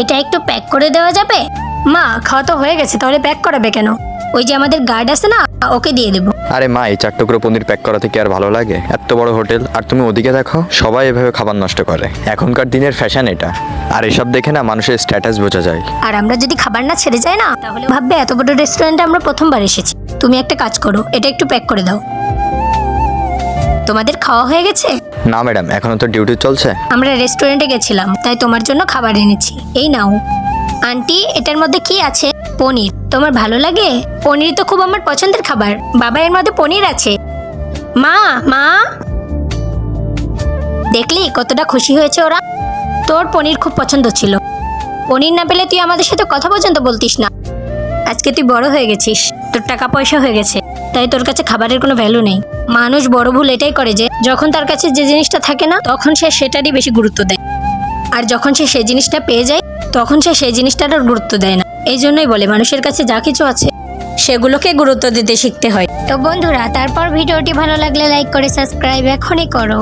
এটা একটু প্যাক করে দেওয়া যাবে? মা, খাওয়া তো হয়ে গেছে, তাহলে প্যাক করাবে কেন? ওই যে আমাদের গার্ড আছে না, ওকে দিয়ে দেবো। আরে মা, এই 4 টুকরো পনির প্যাক করাতে কি আর ভালো লাগে? এত বড় হোটেল, আর তুমি ওদিকে দেখো সবাই এভাবে খাবার নষ্ট করে। এখনকার দিনের ফ্যাশন এটা। আর এসব দেখে না মানুষের স্ট্যাটাস বোঝা যায়। আর আমরা যদি খাবার না ছেড়ে যাই না, তাহলে ভাববে এত বড় রেস্টুরেন্টে আমরা প্রথমবার এসেছি। তুমি একটা কাজ করো, এটা একটু প্যাক করে দাও। তোমাদের খাওয়া হয়ে গেছে? না ম্যাডাম, এখনো তো ডিউটি চলছে। আমরা রেস্টুরেন্টে গেছিলাম, তাই তোমার জন্য খাবার এনেছি। এই নাও। আন্টি, এটার মধ্যে কি আছে? পনির। তোমার ভালো লাগে? পনির তো খুব আমার পছন্দের খাবার। বাবা, এর মধ্যে পনির আছে। মা, মা, দেখলি কতটা খুশি হয়েছে ওরা? তোর পনির খুব পছন্দ ছিল। পনির না পেলে তুই আমাদের সাথে কথা পর্যন্ত বলতিস না। আজকে তুই বড় হয়ে গেছিস, তোর টাকা পয়সা হয়ে গেছে, তাই তোর কাছে খাবারের কোনো ভ্যালু নেই। মানুষ বড় ভুল এটাই করে যে যখন তার কাছে যে জিনিসটা থাকে না, তখন সে সেটারই বেশি গুরুত্ব দেয়। আর যখন সে সেই জিনিসটা পেয়ে যায়, তখন সে সেই জিনিসটার আর গুরুত্ব দেয় না। এই জন্যই বলে মানুষের কাছে যা কিছু আছে সেগুলোকে গুরুত্ব দিতে শিখতে হয়। তো বন্ধুরা, তারপর ভিডিওটি ভালো লাগলে লাইক করে সাবস্ক্রাইব এখনই করো।